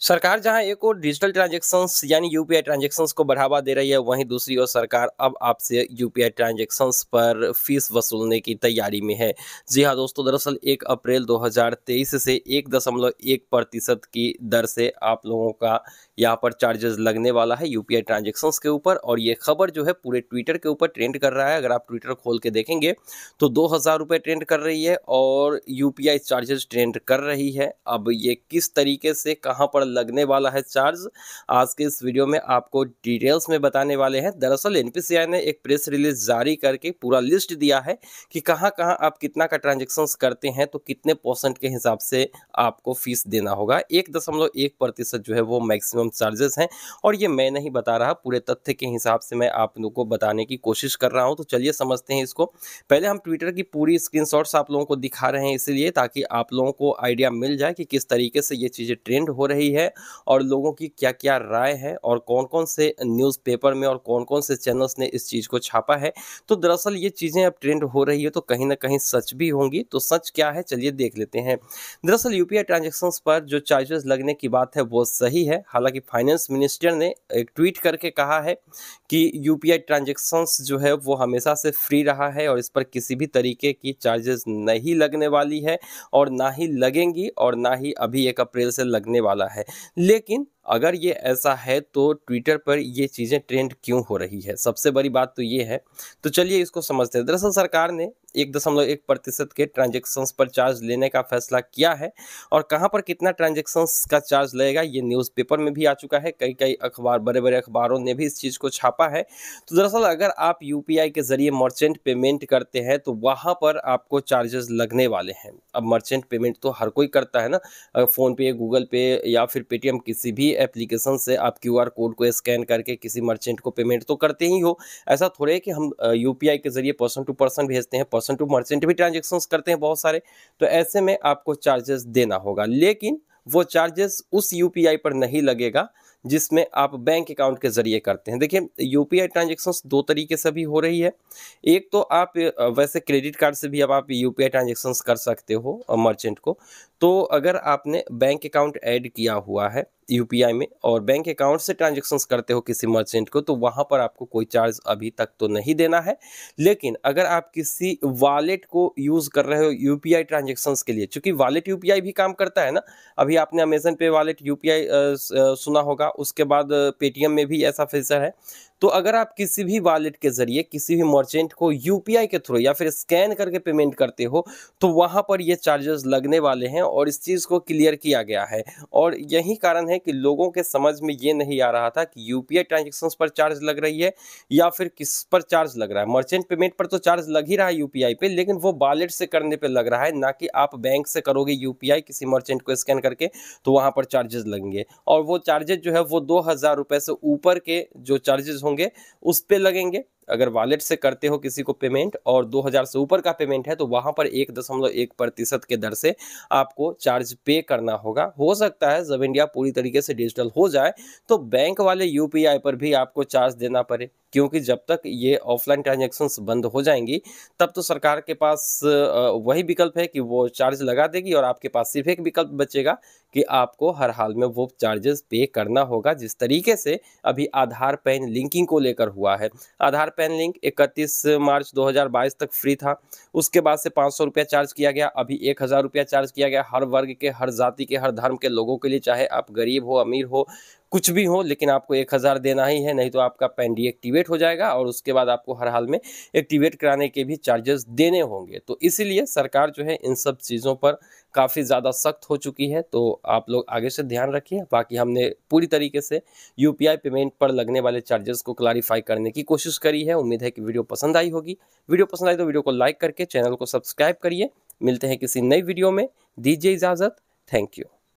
सरकार जहां एक और डिजिटल ट्रांजैक्शंस यानी यूपीआई ट्रांजैक्शंस को बढ़ावा दे रही है, वहीं दूसरी ओर सरकार अब आपसे यूपीआई ट्रांजैक्शंस पर फीस वसूलने की तैयारी में है। जी हां दोस्तों, दरअसल 1 अप्रैल 2023 से 1.1% की दर से आप लोगों का यहां पर चार्जेस लगने वाला है यूपीआई ट्रांजैक्शंस के ऊपर। और ये खबर जो है पूरे ट्विटर के ऊपर ट्रेंड कर रहा है। अगर आप ट्विटर खोल के देखेंगे तो 2000 रुपये ट्रेंड कर रही है और यूपीआई चार्जेस ट्रेंड कर रही है। अब ये किस तरीके से कहां पर लगने वाला है चार्ज, आज के इस वीडियो में आपको डिटेल्स में बताने वाले हैं। दरअसल एनपीसीआई ने एक प्रेस रिलीज जारी करके पूरा लिस्ट दिया है कि कहां कहां आप कितना का ट्रांजैक्शंस करते हैं तो कितने परसेंट के हिसाब से आपको फीस देना होगा। 1.1% जो है वो मैक्सिमम चार्जेस हैं और ये मैं नहीं बता रहा, पूरे तथ्य के हिसाब से मैं आप लोगों को बताने की कोशिश कर रहा हूं। तो चलिए समझते हैं इसको। पहले हम ट्विटर की पूरी स्क्रीनशॉट्स आप लोगों को दिखा रहे हैं इसलिए ताकि आप लोगों को आइडिया मिल जाए कि किस तरीके से ये चीज़ें ट्रेंड हो रही है और लोगों की क्या क्या राय है और कौन कौन से न्यूज़पेपर में और कौन कौन से चैनल्स ने इस चीज़ को छापा है। तो दरअसल ये चीज़ें अब ट्रेंड हो रही है तो कहीं ना कहीं सच भी होंगी। तो सच क्या है चलिए देख लेते हैं। दरअसल यूपीआई ट्रांजैक्शंस पर जो चार्जेस लगने की बात है वो सही है। हालांकि फाइनेंस मिनिस्टर ने एक ट्वीट करके कहा है कि यूपीआई ट्रांजैक्शंस जो है वो हमेशा से फ्री रहा है और इस पर किसी भी तरीके की चार्जेस नहीं लगने वाली है और ना ही लगेंगी और ना ही अभी 1 अप्रैल से लगने वाला है। लेकिन अगर ये ऐसा है तो ट्विटर पर ये चीज़ें ट्रेंड क्यों हो रही है, सबसे बड़ी बात तो ये है। तो चलिए इसको समझते हैं। दरअसल सरकार ने 1.1% के ट्रांजैक्शंस पर चार्ज लेने का फैसला किया है और कहां पर कितना ट्रांजैक्शंस का चार्ज लगेगा ये न्यूज़पेपर में भी आ चुका है। कई कई अखबार, बड़े बड़े अखबारों ने भी इस चीज़ को छापा है। तो दरअसल अगर आप यूपीआई के जरिए मर्चेंट पेमेंट करते हैं तो वहां पर आपको चार्जेस लगने वाले हैं। अब मर्चेंट पेमेंट तो हर कोई करता है ना, फ़ोन पे, गूगल पे या फिर पेटीएम, किसी भी एप्लीकेशन से आप क्यूआर कोड को स्कैन करके किसी मर्चेंट को पेमेंट तो करते ही हो। ऐसा थोड़े है कि हम यूपीआई के जरिए पर्सन टू पर्सन भेजते हैं, पर्सन टू मर्चेंट भी ट्रांजैक्शंस करते हैं बहुत सारे। तो ऐसे में आपको चार्जेस देना होगा, लेकिन वो चार्जेस उस यूपीआई पर नहीं लगेगा जिसमें आप बैंक अकाउंट के जरिए करते हैं। देखिए यूपीआई ट्रांजैक्शंस दो तरीके से भी हो रही है। एक तो आप वैसे क्रेडिट कार्ड से भी अब आप यूपीआई ट्रांजैक्शंस कर सकते हो मर्चेंट को। तो अगर आपने बैंक अकाउंट ऐड किया हुआ है यूपीआई में और बैंक अकाउंट से ट्रांजैक्शंस करते हो किसी मर्चेंट को तो वहां पर आपको कोई चार्ज अभी तक तो नहीं देना है। लेकिन अगर आप किसी वॉलेट को यूज कर रहे हो यूपीआई ट्रांजैक्शंस के लिए, चूंकि वॉलेट यूपीआई भी काम करता है ना, अभी आपने अमेजन पे वॉलेट यूपीआई सुना होगा, उसके बाद पेटीएम में भी ऐसा फीचर है। तो अगर आप किसी भी वॉलेट के जरिए किसी भी मर्चेंट को यूपीआई के थ्रू या फिर स्कैन करके पेमेंट करते हो तो वहां पर ये चार्जेस लगने वाले हैं और इस चीज़ को क्लियर किया गया है। और यही कारण है कि लोगों के समझ में ये नहीं आ रहा था कि यूपीआई ट्रांजैक्शंस पर चार्ज लग रही है या फिर किस पर चार्ज लग रहा है। मर्चेंट पेमेंट पर तो चार्ज लग ही रहा है यूपीआई पे, लेकिन वो वॉलेट से करने पे लग रहा है, ना कि आप बैंक से करोगे यूपीआई किसी मर्चेंट को स्कैन करके तो वहां पर चार्जेस लगेंगे। और वो चार्जेस जो है वो 2000 रुपये से ऊपर के जो चार्जेस होंगे उस पे लगेंगे। अगर वॉलेट से करते हो किसी को पेमेंट और 2000 से ऊपर का पेमेंट है तो वहां पर 1.1% के दर से आपको चार्ज पे करना होगा। हो सकता है जब इंडिया पूरी तरीके से डिजिटल हो जाए तो बैंक वाले यूपीआई पर भी आपको चार्ज देना पड़े, क्योंकि जब तक ये ऑफलाइन ट्रांजैक्शंस बंद हो जाएंगी तब तो सरकार के पास वही विकल्प है कि वो चार्ज लगा देगी और आपके पास सिर्फ एक विकल्प बचेगा कि आपको हर हाल में वो चार्जेस पे करना होगा। जिस तरीके से अभी आधार पैन लिंकिंग को लेकर हुआ है, आधार पैन लिंक 31 मार्च 2022 तक फ्री था, उसके बाद से 500 रुपया चार्ज किया गया, अभी 1000 रुपया चार्ज किया गया हर वर्ग के, हर जाति के, हर धर्म के लोगों के लिए, चाहे आप गरीब हो अमीर हो कुछ भी हो, लेकिन आपको 1000 देना ही है, नहीं तो आपका पैन डीएक्टिवेट हो जाएगा और उसके बाद आपको हर हाल में एक्टिवेट कराने के भी चार्जेस देने होंगे। तो इसीलिए सरकार जो है इन सब चीज़ों पर काफ़ी ज़्यादा सख्त हो चुकी है। तो आप लोग आगे से ध्यान रखिए। बाकी हमने पूरी तरीके से यूपीआई पेमेंट पर लगने वाले चार्जेस को क्लैरिफाई करने की कोशिश करी है। उम्मीद है कि वीडियो पसंद आई होगी। वीडियो पसंद आई तो वीडियो को लाइक करके चैनल को सब्सक्राइब करिए। मिलते हैं किसी नई वीडियो में, दीजिए इजाज़त। Thank you.